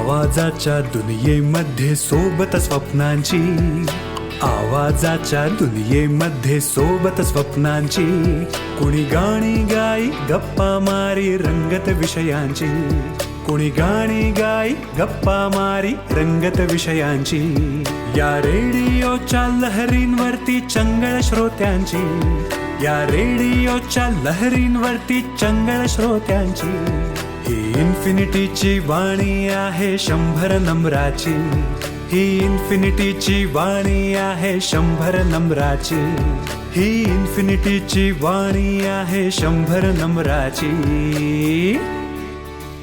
आवाजाच्या दुनियेमध्ये सोबत स्वप्नांची, आवाजाच्या दुनियेमध्ये सोबत स्वप्नांची, कुणी गाणी गाई गप्पा मारी रंगत विषयांची, कुणी गाणी गाई गप्पा मारी रंगत विषयांची, या रेडिओच्या लहरींवरती चंगळ श्रोत्यांची, या रेडिओच्या लहरींवरती चंगळ श्रोत्यांची, ही इन्फिनिटीची वाणी आहे 100 नम्राची, ही इन्फिनिटीची वाणी आहे 100 नम्राची, ही इन्फिनिटीची वाणी आहे 100 नम्राची.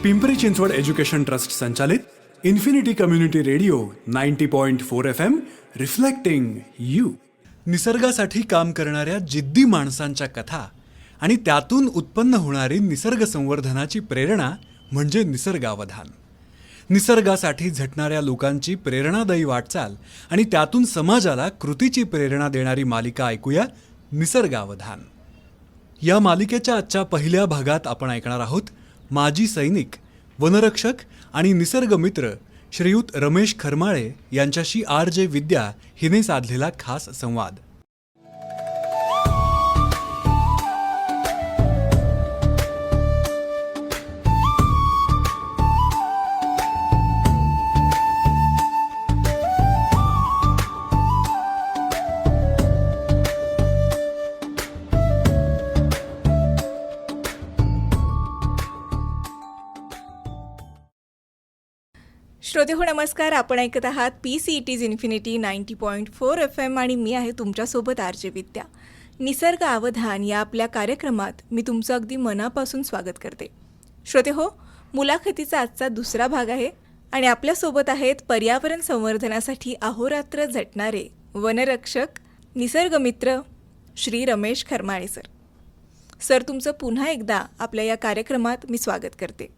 पिंपरी चिंचवड एज्युकेशन ट्रस्ट संचालित infinity community radio 90.4 FM reflecting you. निसर्गासाठी काम करणाऱ्या जिद्दी माणसांच्या कथा आणि त्यातून उत्पन्न होणारी निसर्ग संवर्धनाची प्रेरणा म्हणजे निसर्गावधान. निसर्गासाठी झटणाऱ्या लोकांची प्रेरणादायी वाटचाल आणि त्यातून समाजाला कृतीची प्रेरणा देणारी मालिका ऐकूया, निसर्गावधान. या मालिकेच्या आजच्या पहिल्या भागात आपण ऐकणार आहोत माजी सैनिक, वनरक्षक आणि निसर्गमित्र श्रीयुत रमेश खरमाळे यांच्याशी RJ विद्या हिने साधलेला खास संवाद. श्रोतेहो नमस्कार. आपण ऐकत आहात PCET's इन्फिनिटी 90.4 FM आणि मी आहे तुमच्यासोबत RJ विद्या. निसर्ग अवधान या आपल्या कार्यक्रमात मी तुमचं अगदी मनापासून स्वागत करते. श्रोतेहो, मुलाखतीचा आजचा दुसरा भाग आहे आणि आपल्यासोबत आहेत पर्यावरण संवर्धनासाठी अहोरात्र झटणारे वनरक्षक, निसर्गमित्र श्री रमेश खरमाळे सर. सर, तुमचं पुन्हा एकदा आपल्या या कार्यक्रमात मी स्वागत करते.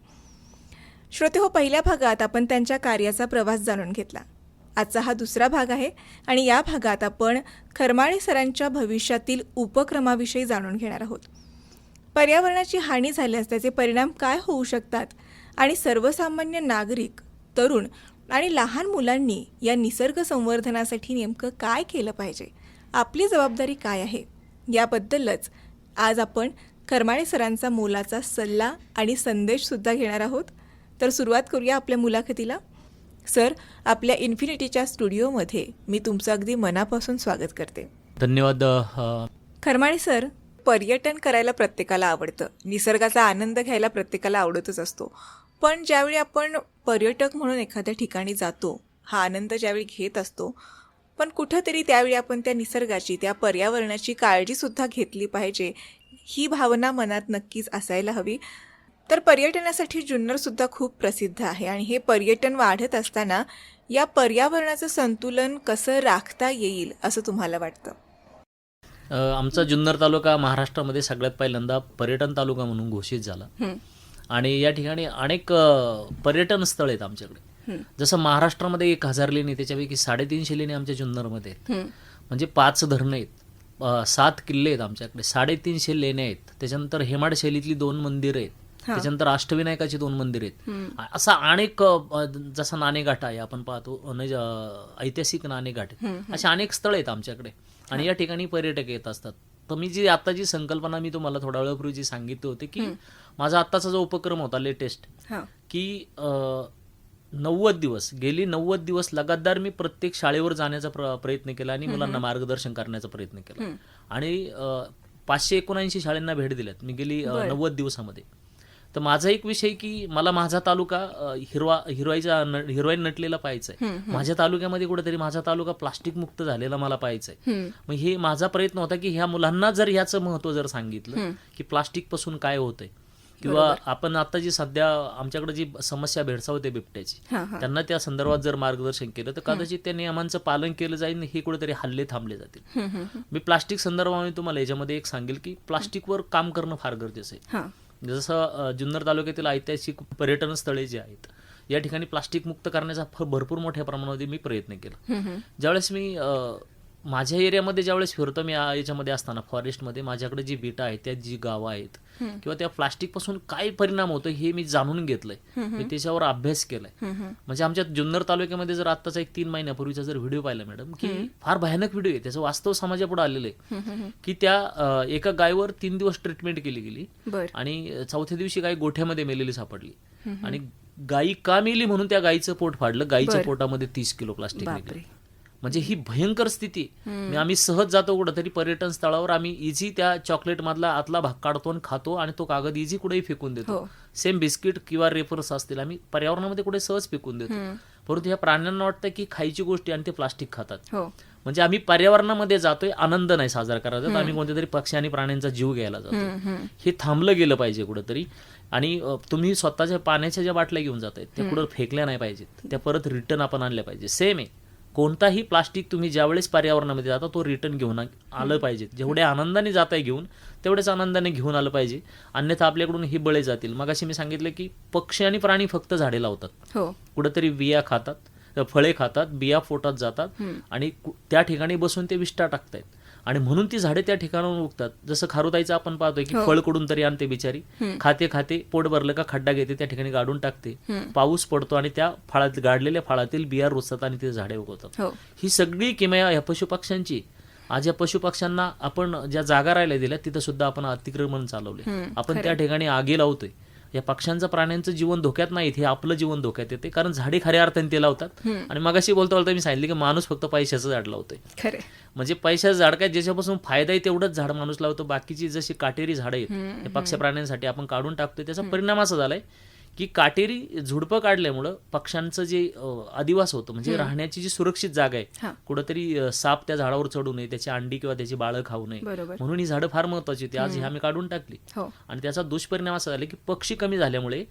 श्रोतेहो, पहिल्या भागात आपण त्यांच्या कार्याचा प्रवास जाणून घेतला. आजचा हा दुसरा भाग आहे आणि या भागात आपण खरमाळे सरांच्या भविष्यातील उपक्रमाविषयी जाणून घेणार आहोत. पर्यावरणाची हानी झाल्यास त्याचे परिणाम काय होऊ शकतात आणि सर्वसामान्य नागरिक, तरुण आणि लहान मुलांनी या निसर्ग संवर्धनासाठी नेमकं काय केलं पाहिजे, आपली जबाबदारी काय आहे, याबद्दलच आज आपण खरमाळे सरांचा मोलाचा सल्ला आणि संदेशसुद्धा घेणार आहोत. तर सुरुवात करूया आपल्या मुलाखतीला. सर, आपल्या इन्फिनिटीच्या स्टुडिओमध्ये मी तुमचं अगदी मनापासून स्वागत करते. धन्यवाद. खरमाळे सर, पर्यटन करायला प्रत्येकाला आवडतं, निसर्गाचा आनंद घ्यायला प्रत्येकाला आवडतच असतो. पण ज्यावेळी आपण पर्यटक म्हणून एखाद्या ठिकाणी जातो, हा आनंद ज्यावेळी घेत असतो, पण कुठंतरी त्यावेळी आपण त्या निसर्गाची, त्या पर्यावरणाची काळजीसुद्धा घेतली पाहिजे, ही भावना मनात नक्कीच असायला हवी. तर पर्यटनासाठी जुन्नरसुद्धा खूप प्रसिद्ध आहे आणि हे पर्यटन वाढत असताना या पर्यावरणाचं संतुलन कसं राखता येईल असं तुम्हाला वाटतं? आमचा जुन्नर तालुका महाराष्ट्रामध्ये सगळ्यात पहिल्यांदा पर्यटन तालुका म्हणून घोषित झाला आणि या ठिकाणी अनेक पर्यटन स्थळ आहेत आमच्याकडे. जसं महाराष्ट्रामध्ये 1000 लेणी, त्याच्यापैकी 350 लेणी आमच्या जुन्नरमध्ये आहेत. म्हणजे 5 धरणं आहेत, 7 किल्ले आहेत आमच्याकडे, 350 लेण्या आहेत. त्याच्यानंतर हेमाड शैलीतली 2 मंदिरं आहेत, त्याच्यानंतर अष्टविनायकाची 2 मंदिर आहेत. असा अनेक, जसा नाणेघाट आहे आपण पाहतो, ऐतिहासिक नाणेघाट, असे अनेक स्थळ आहेत आमच्याकडे आणि या ठिकाणी पर्यटक येत असतात. तर मी जी संकल्पना मी तुम्हाला थोड्या वेळापूर्वी जी सांगितली होती की माझा आत्ताचा जो उपक्रम होता लेटेस्ट, की 90 दिवस, गेली 90 दिवस लगातार मी प्रत्येक शाळेवर जाण्याचा प्रयत्न केला आणि मुलांना मार्गदर्शन करण्याचा प्रयत्न केला आणि 579 शाळांना भेट दिल्यात मी गेली 90 दिवसामध्ये. तर माझा एक विषय की मला माझा तालुका हिरवाई नटलेला पाहायचा आहे. माझ्या तालुक्यामध्ये कुठेतरी माझा तालुका प्लास्टिक मुक्त झालेला मला पाहायचा आहे. मग हे माझा प्रयत्न होता की ह्या मुलांना जर ह्याचं महत्व जर सांगितलं की प्लास्टिक पासून काय होतंय, किंवा आपण आता जी सध्या आमच्याकडे जी समस्या भेडसावते बिबट्याची, त्यांना त्या संदर्भात जर मार्गदर्शन केलं तर कदाचित त्या नियमांचं पालन केलं जाईल, हे कुठेतरी हल्ले थांबले जातील. मी प्लास्टिक संदर्भामध्ये तुम्हाला याच्यामध्ये एक सांगेल की प्लास्टिकवर काम करणं फार गरजेचं आहे. जसं जुन्नर तालुक्यातील ऐतिहासिक पर्यटन स्थळे जी आहेत, या ठिकाणी प्लास्टिक मुक्त करण्याचा भरपूर मोठ्या प्रमाणामध्ये मी प्रयत्न केला. ज्यावेळेस मी माझ्या एरियामध्ये ज्यावेळेस फिरतो मी याच्यामध्ये असताना फॉरेस्टमध्ये, माझ्याकडे जी बेटा आहेत, त्या जी गावं आहेत किंवा त्या प्लास्टिकपासून काय परिणाम होतो हे मी जाणून घेतलंय, मी त्याच्यावर अभ्यास केलाय. म्हणजे आमच्या जुन्नर तालुक्यामध्ये जर आत्ताचा एक 3 महिन्यापूर्वीचा जर व्हिडिओ पाहिला मॅडम, की फार भयानक व्हिडिओ आहे, त्याचं वास्तव समाजापुढे आलेलं आहे, की त्या एका गायीवर 3 दिवस ट्रीटमेंट केली गेली आणि 4थ्या दिवशी गाय गोठ्यामध्ये मेलेली सापडली. आणि गायी का मेली म्हणून त्या गायीचं पोट फाडलं, गायीच्या पोटामध्ये 30 किलो प्लास्टिक निघालं. म्हणजे ही भयंकर स्थिती. आम्ही सहज जातो कुठंतरी पर्यटन स्थळावर, आम्ही इझी त्या चॉकलेट मधला आतला भाग काढतो आणि खातो आणि तो कागद इझी कुठेही फेकून देतो. सेम बिस्किट किंवा रेफर्स असतील आम्ही पर्यावरणामध्ये कुठे सहज फेकून देतो. परंतु ह्या प्राण्यांना वाटतं की खायची गोष्टी आणि ते प्लास्टिक खातात. म्हणजे आम्ही पर्यावरणामध्ये जातोय, आनंद नाही साजरा करायचा, तर आम्ही कोणत्या तरी पक्षी आणि प्राण्यांचा जीव घ्यायला जातो. हे थांबलं गेलं पाहिजे कुठंतरी. आणि तुम्ही स्वतःच्या पाण्याच्या ज्या बाटल्या घेऊन जाताय त्या कुठं फेकल्या नाही पाहिजेत, त्या परत रिटर्न आपण आणल्या पाहिजे. सेम आहे, कोणताही प्लास्टिक तुम्ही ज्यावेळेस पर्यावरणामध्ये जाता तो रिटर्न घेऊन आलं पाहिजे. जेवढ्या आनंदाने जाताय घेऊन, तेवढ्याच आनंदाने घेऊन आलं पाहिजे, अन्यथा आपल्याकडून ही बळे जातील. मगाशी मी सांगितलं की पक्षी आणि प्राणी फक्त झाडे लावतात, कुठंतरी बिया खातात, फळे खातात, बिया पोटात जातात आणि त्या ठिकाणी बसून ते विष्ठा टाकतायत आणि म्हणून ती झाडे त्या ठिकाणाहून उगतात. जसं खारुताईचं आपण पाहतोय की फळ कुठून तरी आणते बिचारी, खाते खाते पोट भरलं का खड्डा घेते, त्या ठिकाणी गाडून टाकते, पाऊस पडतो आणि त्या फळात गाडलेल्या फळातील बिया रुजतात आणि ते झाडे उगवतात. ही सगळी किमया या पशुपक्ष्यांची. आज या पशुपक्ष्यांना आपण ज्या जागा राहिल्या दिल्या तिथं सुद्धा आपण अतिक्रमण चालवले, आपण त्या ठिकाणी आगी लावतोय. या पक्ष्यांचं प्राण्यांचं जीवन धोक्यात नाहीत, हे आपलं जीवन धोक्यात येते, कारण झाडे खऱ्या अर्थाने ते लावतात. आणि मगाशी बोलता बोलता मी सांगितलं की माणूस फक्त पैशाचं झाड लावतोय. म्हणजे पैशाचं झाड काय, ज्याच्यापासून फायदा आहे तेवढंच झाड माणूस लावतो, बाकीची जशी काटेरी झाडं आहेत हे पक्ष प्राण्यांसाठी आपण काढून टाकतोय. त्याचा परिणाम असा झालाय की काटेरी झुडपं काढल्यामुळं पक्ष्यांचं जे अधिवास होतं, म्हणजे राहण्याची जी सुरक्षित जागा आहे, कुठंतरी साप त्या झाडावर चढू नये, त्याची अंडी किंवा त्याची बाळं खाऊ नये, म्हणून ही झाडं फार महत्वाची होती. आज ही आम्ही काढून टाकली आणि त्याचा दुष्परिणाम असा झाला की पक्षी कमी झाल्यामुळे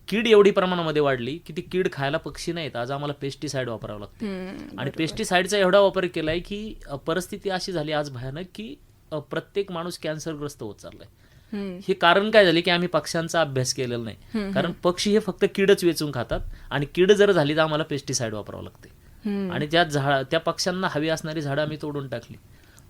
कीड एवढी प्रमाणामध्ये वाढली की ती कीड खायला पक्षी नाहीत. आज आम्हाला पेस्टिसाइड वापरावं लागतं आणि पेस्टिसाइडचा एवढा वापर केलाय की परिस्थिती अशी झाली आज भयानक की प्रत्येक माणूस कॅन्सरग्रस्त होत चाललाय. हे कारण काय झाले की आम्ही पक्ष्यांचा अभ्यास केलेला नाही, कारण पक्षी हे फक्त कीडच वेचून खातात आणि कीड जर झाली तर आम्हाला पेस्टिसाइड वापरावं लागते आणि त्या पक्ष्यांना हवी असणारी झाडं आम्ही तोडून टाकली.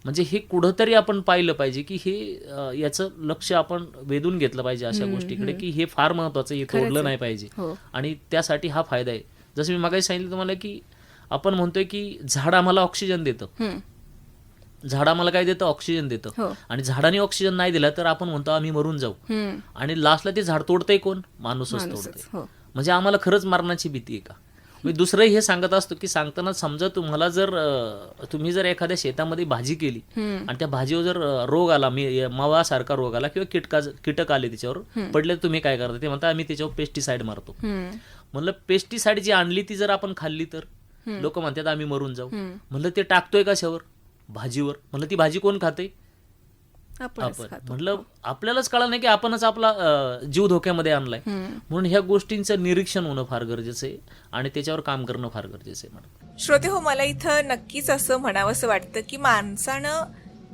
म्हणजे हे कुठंतरी आपण पाहिलं पाहिजे की हे याचं लक्ष आपण वेधून घेतलं पाहिजे अशा गोष्टीकडे की हे फार महत्वाचं, हे तोडलं नाही पाहिजे आणि त्यासाठी हा फायदा आहे. जसं मी मागे सांगितलं तुम्हाला की आपण म्हणतोय की झाड आम्हाला ऑक्सिजन देतं, झाड आम्हाला काय देतं, ऑक्सिजन देतं, आणि झाडाने ऑक्सिजन नाही दिला तर आपण म्हणतो आम्ही मरून जाऊ, आणि लास्टला ते झाड तोडतंय कोण, माणूसच तोडतंय. म्हणजे आम्हाला खरंच मरणाची भीती आहे का? मी दुसरंही हे सांगत असतो की सांगताना समजा तुम्ही जर एखाद्या शेतामध्ये भाजी केली आणि त्या भाजीवर जर रोग आला, मावासारखा रोग आला किंवा कीटक आले त्याच्यावर पडले, तुम्ही काय करता? ते म्हणता आम्ही त्याच्यावर पेस्टिसाइड मारतो. म्हणलं पेस्टिसाइड जी आणली ती जर आपण खाल्ली तर लोक म्हणतात आम्ही मरून जाऊ. म्हणलं ते टाकतोय कशावर? भाजीवर. म्हणलं ती भाजी कोण खाते? आपण. म्हणलं आपल्यालाच कळलं नाही की आपणच आपला जीव धोक्यामध्ये आणलाय. म्हणून ह्या गोष्टींचं निरीक्षण होणं फार गरजेचं आहे आणि त्याच्यावर काम करणं फार गरजेचं आहे मॅडम. श्रोते हो, मला इथं नक्कीच असं म्हणावंसं वाटतं की माणसानं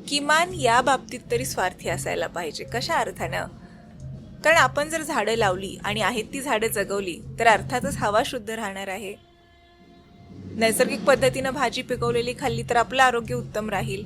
किमान या बाबतीत तरी स्वार्थी असायला पाहिजे. कशा अर्थानं? कारण आपण जर झाडं लावली आणि आहेत ती झाडं जगवली तर अर्थातच हवा शुद्ध राहणार आहे. नैसर्गिक पद्धतीनं भाजी पिकवलेली खाल्ली तर आपलं आरोग्य उत्तम राहील.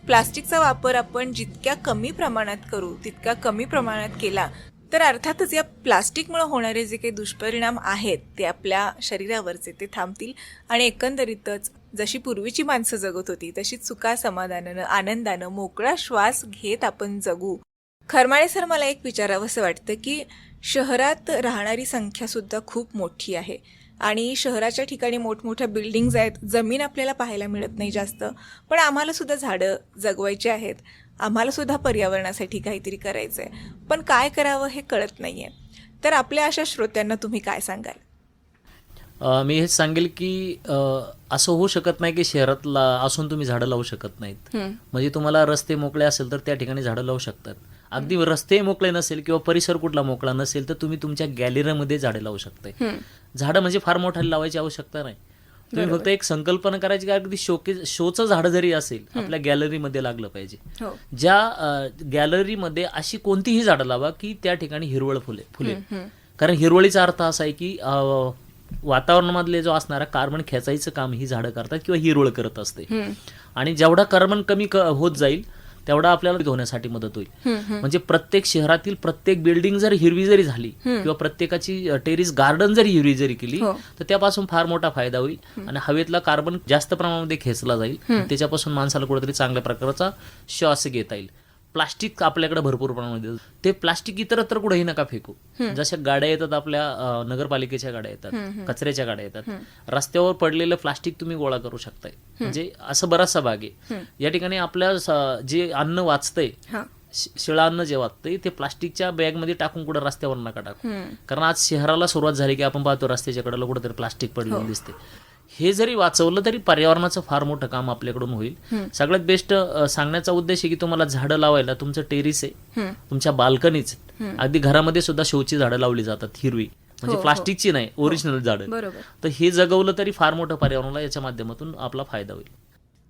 प्लास्टिकचा वापर आपण जितक्या कमी प्रमाणात करू तितक्या कमी प्रमाणात केला तर अर्थातच या प्लास्टिकमुळे होणारे जे काही दुष्परिणाम आहेत ते आपल्या शरीरावरचे ते थांबतील आणि एकंदरीतच जशी पूर्वीची माणसं जगत होती तशीच सुखा समाधानानं आनंदानं मोकळा श्वास घेत आपण जगू. खरमाळे सर, मला एक विचारावंसं वाटतं की शहरात राहणारी संख्या सुद्धा खूप मोठी आहे आणि शहराच्या ठिकाणी मोठमोठ्या बिल्डिंग्ज आहेत, जमीन आपल्याला पाहायला मिळत नाही जास्त, पण आम्हाला सुद्धा झाडं जगवायची आहेत, आम्हाला सुद्धा पर्यावरणासाठी काहीतरी करायचं आहे, पण काय करावं हे कळत नाही आहे. तर आपल्या अशा श्रोत्यांना तुम्ही काय सांगाल? मी हेच सांगेल की असं होऊ शकत नाही की शहरातला असून तुम्ही झाडं लावू शकत नाहीत. म्हणजे तुम्हाला रस्ते मोकळे असेल तर त्या ठिकाणी झाडं लावू शकतात. अगदी रस्ते मोकळे नसेल किंवा परिसर कुठला मोकळा नसेल तर तुम्ही तुमच्या गॅलरीमध्ये झाडे लावू शकताय. झाडं म्हणजे फार मोठ्याला लावायची आवश्यकता नाही. तुम्ही फक्त एक संकल्पना करायची की अगदी शोचं झाड जरी असेल आपल्या गॅलरीमध्ये लागलं पाहिजे. ज्या गॅलरीमध्ये अशी कोणतीही झाडं लावा की त्या ठिकाणी हिरवळ फुले. कारण हिरवळीचा अर्थ असा आहे की वातावरणामधले जो असणारा कार्बन खेचायचं काम ही झाडं करतात किंवा हिरवळ करत असते. आणि जेवढा कार्बन कमी होत जाईल तेवढा आपल्याला धुण्यासाठी मदत होईल. म्हणजे प्रत्येक शहरातील प्रत्येक बिल्डिंग जर हिरवी जरी झाली किंवा प्रत्येकाची टेरिस गार्डन जरी हिरवी जरी केली तर त्यापासून फार मोठा फायदा होईल आणि हवेतला कार्बन जास्त प्रमाणामध्ये खेचला जाईल. त्याच्यापासून माणसाला कुठेतरी चांगल्या प्रकारचा श्वास घेता येईल. प्लास्टिक आपल्याकडे भरपूर प्रमाणामध्ये, ते प्लास्टिक इतरत्र कुठेही नका फेकू. जशा गाड्या येतात आपल्या नगरपालिकेच्या गाड्या येतात, कचऱ्याच्या गाड्या येतात, रस्त्यावर पडलेलं प्लास्टिक तुम्ही गोळा करू शकताय. म्हणजे असं बराचसा भाग आहे. या ठिकाणी आपल्या जे अन्न वाचतंय, शिळा अन्न जे वाचतंय ते प्लास्टिकच्या बॅगमध्ये टाकून कुठं रस्त्यावर नका टाकू. कारण आज शहराला सुरुवात झाली की आपण पाहतो रस्त्याच्या कडेला कुठेतरी प्लास्टिक पडलेलं दिसते. हे जरी वाचवलं तरी पर्यावरणाचं फार मोठं काम आपल्याकडून होईल. सगळ्यात बेस्ट सांगण्याचा उद्देश आहे की तुम्हाला झाडं लावायला तुमचं टेरिस आहे, तुमच्या बाल्कनीच, अगदी घरामध्ये सुद्धा शोची झाडं लावली जातात हिरवी, म्हणजे प्लास्टिकची नाही, ओरिजिनल झाडं. तर हे जगवलं तरी फार मोठं पर्यावरणाला याच्या माध्यमातून आपला फायदा होईल.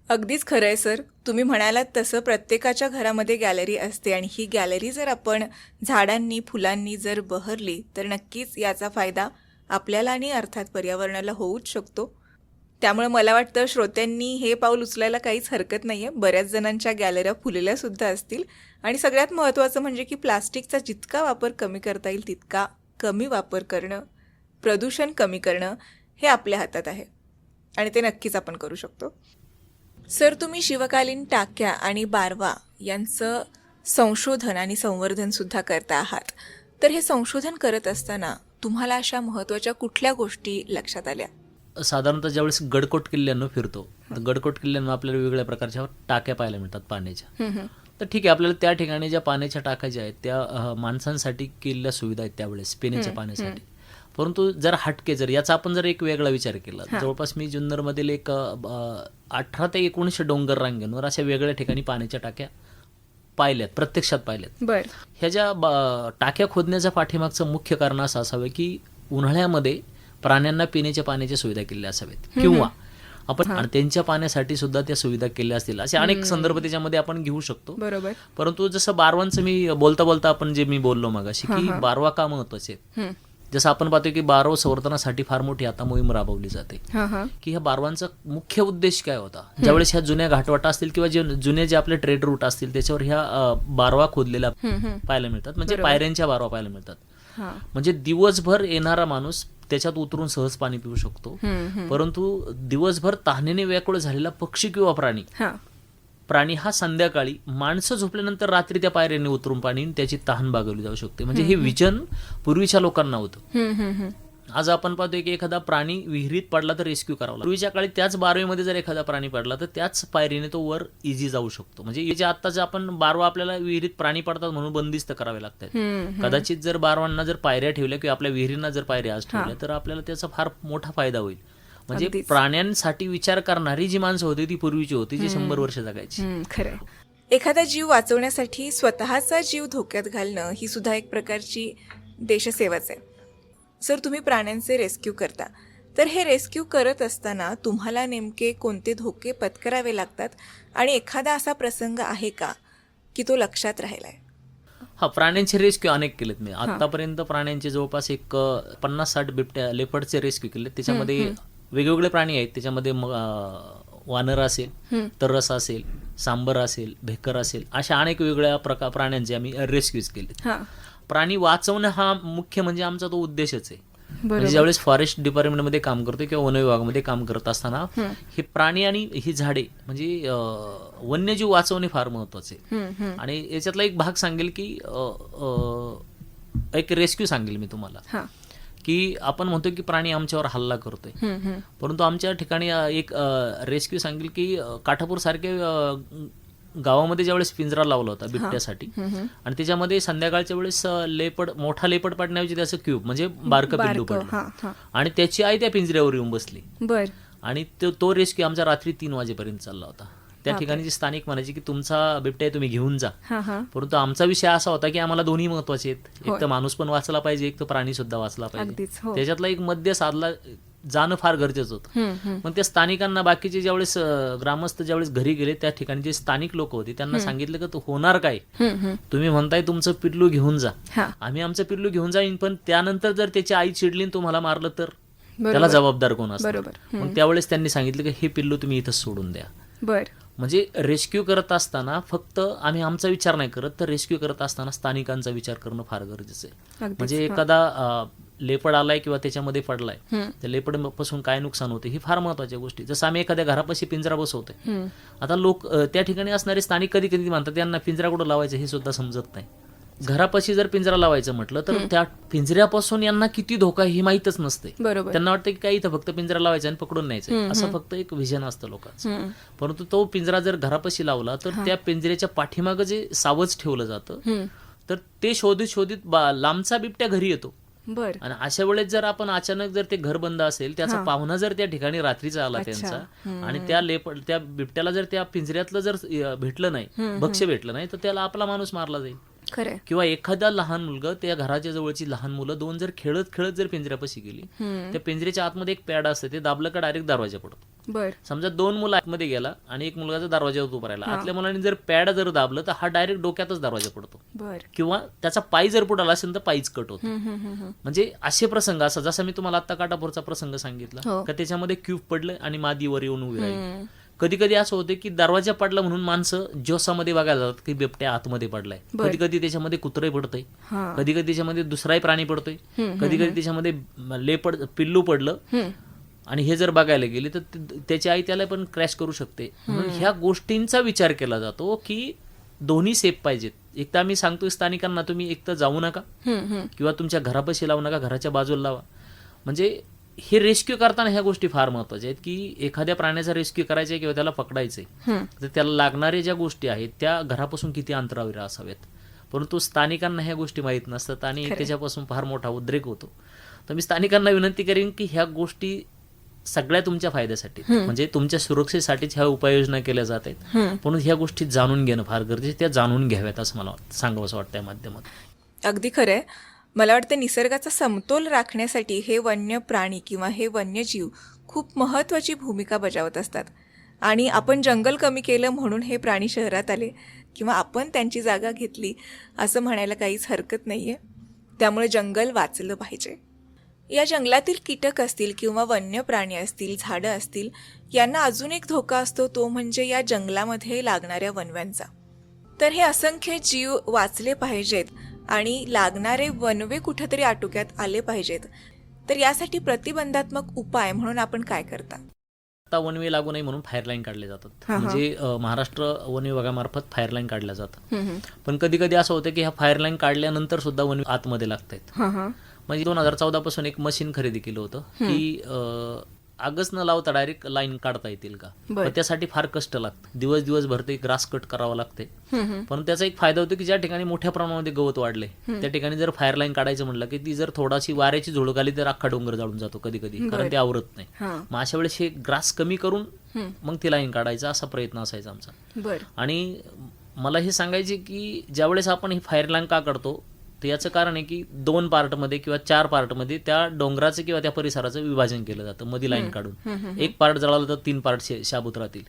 अगदीच खरं आहे सर. तुम्ही म्हणालात तसं प्रत्येकाच्या घरामध्ये गॅलरी असते आणि ही गॅलरी जर आपण झाडांनी फुलांनी जर बहरली तर नक्कीच याचा फायदा आपल्याला आणि अर्थात पर्यावरणाला होऊच शकतो. त्यामुळे मला वाटतं श्रोत्यांनी हे पाऊल उचलायला काहीच हरकत नाही आहे. बऱ्याच जणांच्या गॅलऱ्या फुललेल्या सुद्धा असतील. आणि सगळ्यात महत्त्वाचं म्हणजे की प्लास्टिकचा जितका वापर कमी करता येईल तितका कमी वापर करणं, प्रदूषण कमी करणं हे आपल्या हातात आहे आणि ते नक्कीच आपण करू शकतो. सर, तुम्ही शिवकालीन टाक्या आणि बारवा यांचं संशोधन आणि संवर्धनसुद्धा करता आहात. तर हे संशोधन करत असताना तुम्हाला अशा महत्त्वाच्या कुठल्या गोष्टी लक्षात आल्या? साधारणतः ज्यावेळेस गडकोट किल्ल्यांना फिरतो तर गडकोट किल्ल्यांना आपल्याला वेगवेगळ्या प्रकारच्या टाक्या पाहायला मिळतात पाण्याच्या. तर ठीक आहे, आपल्याला त्या ठिकाणी ज्या पाण्याच्या टाक्या ज्या आहेत त्या माणसांसाठी केलेल्या सुविधा आहेत त्यावेळेस पिण्याच्या पाण्यासाठी. परंतु जर हटके जर याचा आपण जर एक वेगळा विचार केला, जवळपास मी जुन्नरमधील एक 18 ते 19 डोंगर रांगेंवर अशा वेगळ्या ठिकाणी पाण्याच्या टाक्या पाहिल्यात, प्रत्यक्षात पाहिल्यात. ह्या ज्या टाक्या खोदण्याच्या पाठीमागचं मुख्य कारण असं असावं की उन्हाळ्यामध्ये प्राण्यांना पिण्याच्या पाण्याची सुविधा केल्या असाव्यात किंवा आपण आणि त्यांच्या पाण्यासाठी सुद्धा त्या सुविधा केल्या असतील. असे अनेक संदर्भ त्याच्यामध्ये आपण घेऊ शकतो. बरोबर. परंतु जसं बारवांचं मी बोलता बोलता आपण जे मी बोललो मगाशी की बारवा का महत्वाचे आहेत, जसं आपण पाहतो की बारव संवर्धनासाठी फार मोठी आता मोहीम राबवली जाते की ह्या बारवांचा मुख्य उद्देश काय होता. ज्यावेळेस ह्या जुन्या घाटवाटा असतील किंवा जे जुने जे आपले ट्रेड रूट असतील त्याच्यावर ह्या बारवा खोदलेल्या पाहायला मिळतात, म्हणजे पायऱ्यांच्या बारवा पाहायला मिळतात. म्हणजे दिवसभर येणारा माणूस त्याच्यात उतरून सहज पाणी पिऊ शकतो. परंतु दिवसभर तहानेने व्याकुळ झालेला पक्षी किंवा प्राणी हा संध्याकाळी माणसं झोपल्यानंतर रात्री त्या पायऱ्यांनी उतरून पाणी त्याची तहान भागवली जाऊ शकते. म्हणजे हे विजन पूर्वीच्या लोकांना होतं. आज आपण पाहतोय की एखादा प्राणी विहिरीत पडला तर रेस्क्यू करावा लागतो. पूर्वीच्या काळी त्याच बारवेमध्ये जर एखादा प्राणी पडला तर त्याच पायरीने तो वर इझी जाऊ शकतो. म्हणजे जे आत्ताच आपण बारवा आपल्याला विहिरीत प्राणी पडतात म्हणून बंदिस्त करावे लागतात. कदाचित जर बारवांना जर पायऱ्या ठेवल्या किंवा आपल्या विहिरींना जर पायऱ्या आज ठेवल्या तर आपल्याला त्याचा फार मोठा फायदा होईल. म्हणजे प्राण्यांसाठी विचार करणारी जी माणसं होती ती पूर्वीची होती जी 100 वर्ष जगायची. खरं. एखादा जीव वाचवण्यासाठी स्वतःचा जीव धोक्यात घालणं ही सुद्धा एक प्रकारची देशसेवाच आहे. सर, तुम्ही प्राण्यांचे रेस्क्यू करता, तर हे रेस्क्यू करत असताना तुम्हाला नेमके कोणते धोके पत्करावे लागतात आणि एखादा असा प्रसंग आहे का की तो लक्षात राहिलाय? प्राण्यांचे रेस्क्यू अनेक केलेत मी आतापर्यंत. प्राण्यांचे जवळपास एक 50-60 बिबट्या लेपर्डचे रेस्क्यू केलेत. त्याच्यामध्ये वेगवेगळे प्राणी आहेत. त्याच्यामध्ये वानर असेल, तरस असेल, सांबर असेल, भेकर असेल, अशा अनेक वेगवेगळ्या प्राण्यांचे आम्ही रेस्क्यूज केले. प्राणी वाचवणं हा मुख्य म्हणजे आमचा तो उद्देशच आहे. म्हणजे ज्यावेळेस फॉरेस्ट डिपार्टमेंटमध्ये काम करतो किंवा वन विभागामध्ये काम करत असताना हे प्राणी आणि ही झाडे म्हणजे वन्यजीव वाचवणे फार महत्वाचे. आणि याच्यातला एक भाग सांगेल की एक रेस्क्यू सांगेल मी तुम्हाला की आपण म्हणतो की प्राणी आमच्यावर हल्ला करतोय, परंतु आमच्या ठिकाणी एक रेस्क्यू सांगेल की काठापूर सारखे गावामध्ये ज्यावेळेस पिंजरा लावला होता बिबट्यासाठी आणि त्याच्यामध्ये संध्याकाळच्या वेळेस मोठा लेपड पाडण्याऐवजी त्याचं क्यूब म्हणजे बारकं पिल्लू पडलं आणि त्याची आई त्या पिंजऱ्यावर येऊन बसली. आणि तो रेस्क्यू आमचा रात्री 3 वाजेपर्यंत चालला होता. त्या ठिकाणी जे स्थानिक म्हणायचे की तुमचा बिबट्या तुम्ही घेऊन जा, परंतु आमचा विषय असा होता की आम्हाला दोन्ही महत्वाचे आहेत. एक तर माणूस पण वाचला पाहिजे, एक तर प्राणी सुद्धा वाचला पाहिजे. त्याच्यातला एक मध्य साधला जाणं फार गरजेचं होतं. पण त्या स्थानिकांना बाकीचे ज्यावेळेस ग्रामस्थ ज्यावेळेस घरी गेले त्या ठिकाणी जे स्थानिक लोक होते त्यांना सांगितलं की तो होणार काय, तुम्ही म्हणताय तुमचं पिल्लू घेऊन जा, आम्ही आमचं पिल्लू घेऊन जाईन, पण त्यानंतर जर त्याची आई चिडली तुम्हाला मारलं तर त्याला जबाबदार कोण असणार? बरोबर. मग त्यावेळेस त्यांनी सांगितलं की हे पिल्लू तुम्ही इथं सोडून द्या. बर. म्हणजे रेस्क्यू करत असताना फक्त आम्ही आमचा विचार नाही करत, तर रेस्क्यू करत असताना स्थानिकांचा विचार करणं फार गरजेचं आहे. अगदीच, म्हणजे एखादा लेपड आलाय किंवा त्याच्यामध्ये पडलाय, त्या लेपडपासून काय नुकसान होते ही फार महत्वाच्या गोष्टी. जसं आम्ही एखाद्या घरापाशी पिंजरा बसवतोय, आता लोक त्या ठिकाणी असणारे स्थानिक कधी कधी म्हणतात यांना पिंजरा कुठं लावायचं हे सुद्धा समजत नाही. घरापाशी जर पिंजरा लावायचं म्हटलं तर त्या पिंजऱ्यापासून यांना किती धोका हे माहीतच नसते. बरोबर. त्यांना वाटतं की काय इथं फक्त पिंजरा लावायचा आणि पकडून न्यायचं, असं फक्त एक विजन असतं लोकांचं. परंतु तो पिंजरा जर घरापाशी लावला तर त्या पिंजऱ्याच्या पाठीमागं जे सावज ठेवलं जातं तर ते शोधित शोधित लांबचा बिबट्या घरी येतो. बर. आणि अशा वेळेस जर आपण अचानक जर ते घर बंद असेल, त्याचा पाहुणा जर त्या ठिकाणी रात्रीचा आला त्यांचा आणि त्या बिबट्याला जर त्या पिंजऱ्यातलं जर भेटलं नाही, भक्ष्य भेटलं नाही, तर त्याला आपला माणूस मारला जाईल. खरं. किंवा एखादा लहान मुलगा, त्या घराच्या जवळची लहान मुलं दोन जर खेळत खेळत जर पिंजऱ्यापाशी गेली, त्या पिंजऱ्याच्या आतमध्ये एक पॅड असते, ते दाबलं का डायरेक्ट दरवाजा पडतो. बर. समजा दोन मुलं आतमध्ये गेला आणि एक मुलगा जर दरवाजावर उभा राहिला, आतल्या मुलांनी जर पॅड जर दाबलं तर हा डायरेक्ट डोक्यातच दरवाजा पडतो. बर. किंवा त्याचा पाय जर पुढे आला असेल तर पायच कट होतो. म्हणजे असे प्रसंग असं, जसं मी तुम्हाला आता काटापूरचा प्रसंग सांगितला का त्याच्यामध्ये क्यूब पडलं आणि मादीवर येऊन उभी राहिली. कधी कधी असं होतं की दरवाजा पडला म्हणून माणसं जोसामध्ये बघायला जातात की बिबट्या आतमध्ये पडलाय. कधी कधी त्याच्यामध्ये कुत्रही पडतंय, कधी कधी त्याच्यामध्ये दुसराही प्राणी पडतोय, कधी कधी त्याच्यामध्ये पिल्लू पडलं आणि हे जर बघायला गेले तर त्याची आई त्याला पण क्रॅश करू शकते. म्हणून ह्या गोष्टींचा विचार केला जातो की दोन्ही सेफ पाहिजेत. एक तर आम्ही सांगतोय स्थानिकांना तुम्ही एक तर जाऊ नका किंवा तुमच्या घरापाशी लावू नका, घराच्या बाजूला लावा. म्हणजे हे रेस्क्यू करताना ह्या गोष्टी फार महत्वाच्या आहेत की एखाद्या प्राण्याचा रेस्क्यू करायचा किंवा त्याला पकडायचंय तर त्याला लागणारे ज्या गोष्टी आहेत त्या घरापासून किती अंतरावर असाव्यात. परंतु स्थानिकांना ह्या गोष्टी माहीत नसतात आणि त्याच्यापासून फार मोठा उद्रेक होतो. तर मी स्थानिकांना विनंती करेन की ह्या गोष्टी सगळ्या तुमच्या फायद्यासाठी, म्हणजे तुमच्या सुरक्षेसाठीच ह्या उपाययोजना केल्या जात आहेत. म्हणून ह्या गोष्टी जाणून घेणं फार गरजेचं, त्या जाणून घ्याव्यात असं मला सांगावंसं वाटतं या माध्यमात. अगदी खरं आहे. मला वाटतं निसर्गाचा समतोल राखण्यासाठी हे वन्य प्राणी किंवा हे वन्यजीव खूप महत्त्वाची भूमिका बजावत असतात. आणि आपण जंगल कमी केलं म्हणून हे प्राणी शहरात आले किंवा आपण त्यांची जागा घेतली असं म्हणायला काहीच हरकत नाही आहे. त्यामुळे जंगल वाचलं पाहिजे. या जंगलातील कीटक असतील किंवा वन्य प्राणी असतील, झाडं असतील, यांना अजून एक धोका असतो, तो म्हणजे या जंगलामध्ये लागणाऱ्या वणव्यांचा. तर हे असंख्य जीव वाचले पाहिजेत आणि लागणारे वणवे कुठेतरी आटोक्यात आले पाहिजेत. तर यासाठी प्रतिबंधात्मक उपाय म्हणून आपण काय करता? आता वनवे लागू नाही म्हणून फायरलाईन काढले जातात. म्हणजे महाराष्ट्र वन विभागामार्फत फायरलाईन काढल्या जातात. पण कधी कधी असं होतं की ह्या फायरलाईन काढल्यानंतर सुद्धा वन आतमध्ये लागतात. म्हणजे 2014 पासून एक मशीन खरेदी केलं होतं की आगच न लावता डायरेक्ट लाईन काढता येतील का. पण त्यासाठी फार कष्ट लागतं, दिवसभर ते ग्रास कट करावं लागते. पण त्याचा एक फायदा होतो की ज्या ठिकाणी मोठ्या प्रमाणामध्ये गवत वाढले त्या ठिकाणी जर फायर लाईन काढायचं म्हटलं की ती जर थोडाशी वाऱ्याची झुळूक आली तर अख्खा डोंगर जाळून जातो कधी कधी, कारण ते आवरत नाही. मग अशा वेळेस हे ग्रास कमी करून मग ती लाईन काढायचा असा प्रयत्न असायचा आमचा. आणि मला हे सांगायचे की ज्यावेळेस आपण ही फायर लाईन का काढतो तर याचं कारण आहे की 2 पार्टमध्ये किंवा 4 पार्टमध्ये त्या डोंगराचं किंवा त्या परिसराचं विभाजन केलं जातं मध्ये लाईन काढून. एक पार्ट जळाला तर 3 पार्ट शाबूत राहतील,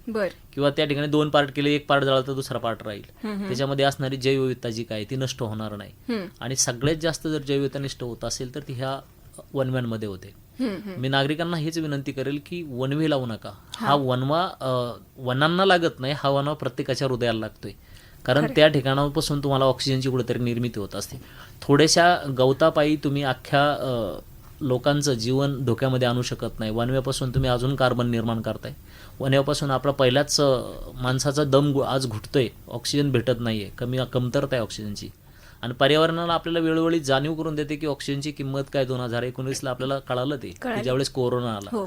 किंवा त्या ठिकाणी 2 पार्ट केले, एक पार्ट जळाला तर दुसरा पार्ट राहील. त्याच्यामध्ये असणारी जैवविविधता जी काय ती नष्ट होणार नाही. आणि सगळ्यात जास्त जर जैवविविधता नष्ट होत असेल तर ती ह्या वनव्यांमध्ये होते. मी नागरिकांना हेच विनंती करेल की वनवे लावू नका. हा वनवा वनांना लागत नाही, हा वनवा प्रत्येकाच्या हृदयाला लागतोय. कारण त्या ठिकाणापासून तुम्हाला ऑक्सिजनची कुठेतरी निर्मिती होत असते. थोड्याशा गवतापायी तुम्ही अख्ख्या लोकांचं जीवन धोक्यामध्ये आणू शकत नाही. वनव्यापासून तुम्ही अजून कार्बन निर्माण करताय. वनव्यापासून आपला पहिल्याच माणसाचा दम आज घुटतोय, ऑक्सिजन भेटत नाहीये, कमतरता आहे ऑक्सिजनची. आणि पर्यावरणाला आपल्याला वेळोवेळी जाणीव करून देते की ऑक्सिजनची किंमत काय. 2019ला आपल्याला कळालं ते की ज्यावेळेस कोरोना आला.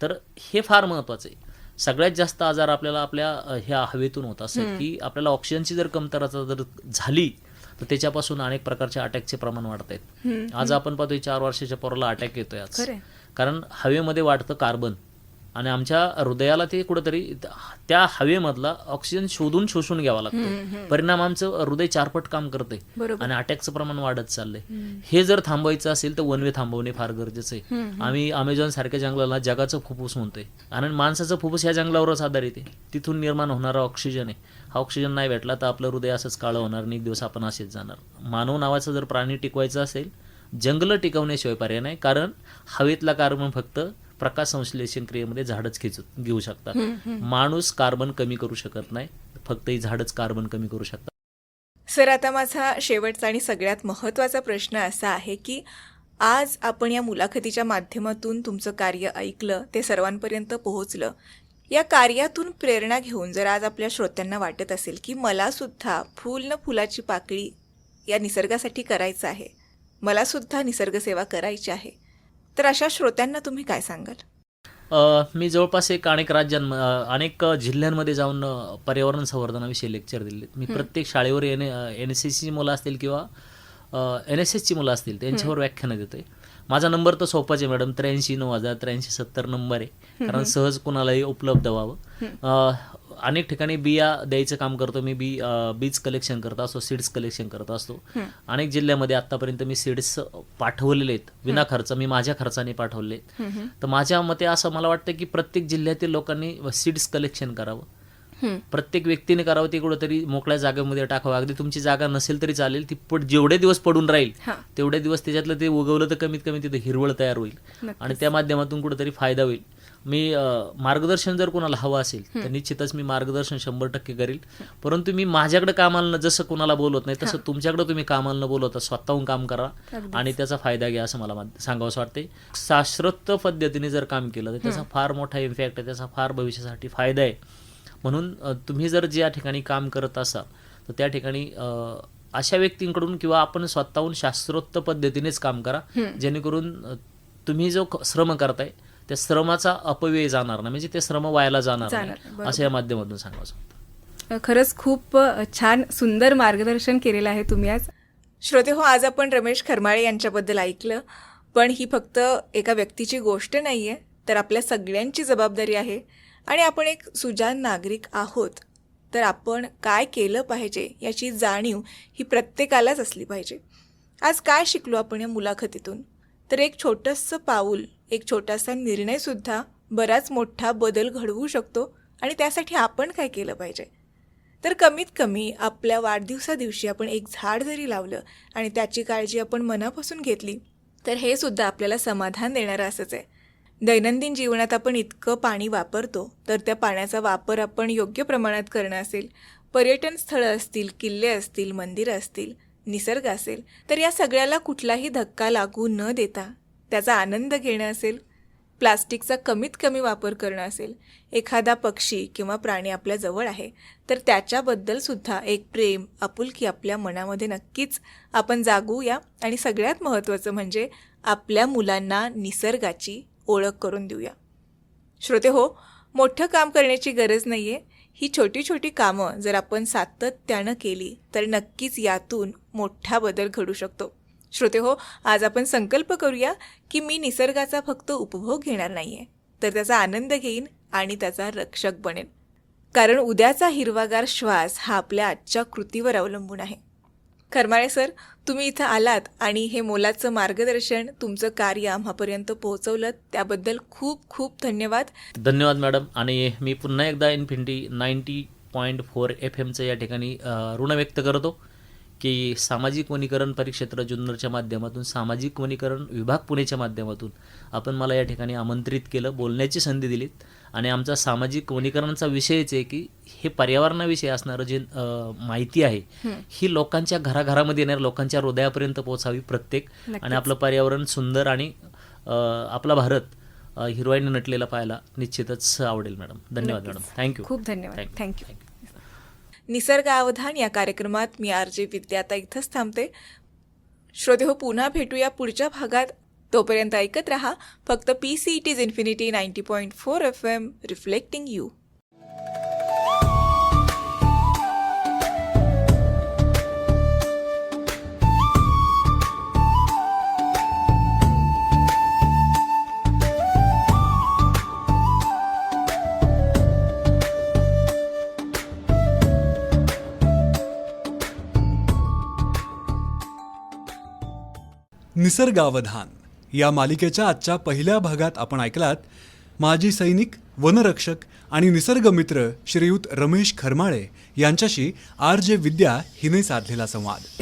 तर हे फार महत्वाचं आहे. सगळ्यात जास्त आजार आपल्याला आपल्या ह्या हवेतून होत असतात की आपल्याला ऑक्सिजनची जर कमतरता जर झाली तर त्याच्यापासून अनेक प्रकारच्या अटॅकचे प्रमाण वाढत आहेत. आज आपण पाहतोय 4 वर्षाच्या पोराला अटॅक येतोय आज, कारण हवेमध्ये वाढतं कार्बन आणि आमच्या हृदयाला ते कुठेतरी त्या हवेमधला ऑक्सिजन शोषून घ्यावा लागतो. परिणाम आमचं हृदय 4 पट काम करतंय आणि अटॅकचं प्रमाण वाढत चाललंय. हे जर थांबवायचं असेल तर वनवे थांबवणे फार गरजेचं आहे. आम्ही अमेझॉन सारख्या जंगलाला जगाचं फुफ्फुस म्हणतोय, कारण माणसाचं फुफ्फुस या जंगलावरच आधारित आहे. तिथून निर्माण होणारा ऑक्सिजन आहे. हा ऑक्सिजन नाही भेटला तर आपलं हृदय असंच काळं होणार आणि एक दिवस आपण असेच जाणार. मानव नावाचा जर प्राणी टिकवायचा असेल जंगलं टिकवण्याशिवाय पर्याय नाही, कारण हवेतला कार्बन फक्त प्रकाश संश्लेषण क्रियेमध्ये झाडच घेऊ शकतात. माणूस कार्बन कमी करू शकत नाही, फक्त ही झाडच कार्बन कमी करू शकतात. सर, आता माझा शेवटचा आणि सगळ्यात महत्त्वाचा प्रश्न असा आहे की आज आपण या मुलाखतीच्या माध्यमातून तुमचं कार्य ऐकलं, ते सर्वांपर्यंत पोहोचलं. या कार्यातून प्रेरणा घेऊन जर आज आपल्या श्रोत्यांना वाटत असेल की मलासुद्धा फूल न फुलाची पाकळी या निसर्गासाठी करायचं आहे, मलासुद्धा निसर्गसेवा करायची आहे, तर अशा श्रोत्यांना तुम्ही काय सांगाल? मी जवळपास अनेक जिल्ह्यांमध्ये जाऊन पर्यावरण संवर्धनाविषयी लेक्चर दिले. मी प्रत्येक शाळेवर NSSची मुलं असतील किंवा NSSची मुलं असतील त्यांच्यावर व्याख्यानं देतोय. माझा नंबर तर सोपाच आहे मॅडम, 83908370 नंबर आहे, कारण सहज कुणालाही उपलब्ध व्हावं. अनेक ठिकाणी बिया द्यायचं काम करतो मी. बीज कलेक्शन करत असतो, सीड्स कलेक्शन करत असतो. अनेक जिल्ह्यामध्ये आतापर्यंत मी सीड्स पाठवलेले आहेत विना खर्च, मी माझ्या खर्चाने पाठवले. तर माझ्या मते असं मला वाटतं की प्रत्येक जिल्ह्यातील लोकांनी सीड्स कलेक्शन करावं. प्रत्येक व्यक्तीने करावं, ते कुठंतरी मोकळ्या जागेमध्ये टाकावं. अगदी तुमची जागा नसेल तरी चालेल, ती जेवढे दिवस पडून राहील तेवढे दिवस त्याच्यातलं ते उगवलं तर कमीत कमी तिथे हिरवळ तयार होईल आणि त्या माध्यमातून कुठेतरी फायदा होईल. मी मार्गदर्शन जर कोणाला हवं असेल तर निश्चितच मी मार्गदर्शन 100% करेल. परंतु मी माझ्याकडे कामाला जसं कोणाला बोलवत नाही तसं तुमच्याकडे तुम्ही कामाला बोलवता, स्वतःहून काम करा आणि त्याचा फायदा घ्या, असं मला सांगावंसं वाटते. शास्त्रोक्त पद्धतीने जर काम केलं तर त्याचा फार मोठा इम्पॅक्ट आहे, त्याचा फार भविष्यासाठी फायदा आहे. म्हणून तुम्ही जर ज्या ठिकाणी काम करत असाल तर त्या ठिकाणी अशा व्यक्तींकडून किंवा आपण स्वतःहून शास्त्रोक्त पद्धतीनेच काम करा, जेणेकरून तुम्ही जो श्रम करताय त्या श्रमाचा अपव्यय जाणार नाही, म्हणजे ते श्रम वायाला जाणार नाही, असं या माध्यमातून सांगावं. खरंच खूप छान सुंदर मार्गदर्शन केलेलं आहे तुम्ही आज. श्रोते हो, आज आपण रमेश खरमाळे यांच्याबद्दल ऐकलं, पण ही फक्त एका व्यक्तीची गोष्ट नाही आहे, तर आपल्या सगळ्यांची जबाबदारी आहे. आणि आपण एक सुजाण नागरिक आहोत, तर आपण काय केलं पाहिजे याची जाणीव ही प्रत्येकालाच असली पाहिजे. आज काय शिकलो आपण या मुलाखतीतून? तर एक छोटंसं पाऊल, एक छोटासा निर्णयसुद्धा बराच मोठा बदल घडवू शकतो. आणि त्यासाठी आपण काय केलं पाहिजे? तर कमीत कमी आपल्या वाढदिवसादिवशी आपण एक झाड जरी लावलं आणि त्याची काळजी आपण मनापासून घेतली तर हे सुद्धा आपल्याला समाधान देणारं असंच आहे. दैनंदिन जीवनात आपण इतकं पाणी वापरतो, तर त्या पाण्याचा वापर आपण योग्य प्रमाणात करणं असेल, पर्यटन स्थळं असतील, किल्ले असतील, मंदिरं असतील, निसर्ग असेल, तर या सगळ्याला कुठलाही धक्का लागू न देता त्याचा आनंद घेणं असेल, प्लास्टिकचा कमीत कमी वापर करणं असेल, एखादा पक्षी किंवा प्राणी आपल्या जवळ आहे तर त्याच्याबद्दलसुद्धा एक प्रेम, आपुलकी आपल्या मनामध्ये नक्कीच आपण जागवूया. आणि सगळ्यात महत्त्वाचं म्हणजे आपल्या मुलांना निसर्गाची ओळख करून देऊया. श्रोते हो, मोठं काम करण्याची गरज नाही आहे. ही छोटी छोटी कामं जर आपण सातत्यानं केली तर नक्कीच यातून मोठा बदल घडू शकतो. श्रोते हो, आज आपण संकल्प करूया की मी निसर्गाचा फक्त उपभोग घेणार नाही आहे, तर त्याचा आनंद घेईन आणि त्याचा रक्षक बनेन. कारण उद्याचा हिरवागार श्वास हा आपल्या आजच्या कृतीवर अवलंबून आहे. खरमाळे सर, तुम्ही इथं आलात आणि हे मोलाचं मार्गदर्शन, तुमचं कार्य आम्हापर्यंत पोहोचवलं, त्याबद्दल खूप खूप धन्यवाद. धन्यवाद मॅडम. आणि मी पुन्हा एकदा इन्फिनिटी 90.4 FM या ठिकाणी ऋण व्यक्त करतो की सामाजिक वनीकरण परिक्षेत्र जुन्नरच्या माध्यमातून, सामाजिक वनीकरण विभाग पुणेच्या माध्यमातून आपण मला या ठिकाणी आमंत्रित केलं, बोलण्याची संधी दिलीत. आणि आमचा सामाजिक वनीकरणाचा विषयच आहे की हे पर्यावरणाविषयी असणारं जे माहिती आहे ही लोकांच्या घराघरामध्ये येणाऱ्या लोकांच्या हृदयापर्यंत पोहोचावी प्रत्येक. आणि आपलं पर्यावरण सुंदर आणि आपला भारत हिरवाईने नटलेला पाहायला निश्चितच आवडेल मॅडम. धन्यवाद मॅडम. थँक्यू. खूप धन्यवाद. थँक्यू. निसर्ग अवधान या कार्यक्रमात मी RJ विद्या आता इथंच थांबते. श्रोते हो, पुन्हा भेटूया पुढच्या भागात. तोपर्यंत ऐकत रहा फक्त PCET's infinity 90.4 FM, reflecting you. निसर्गावधान या मालिकेच्या आजच्या पहिल्या भागात आपण ऐकलात माजी सैनिक, वनरक्षक आणि निसर्गमित्र श्रीयुत रमेश खरमाळे यांच्याशी RJ विद्या हिने साधलेला संवाद.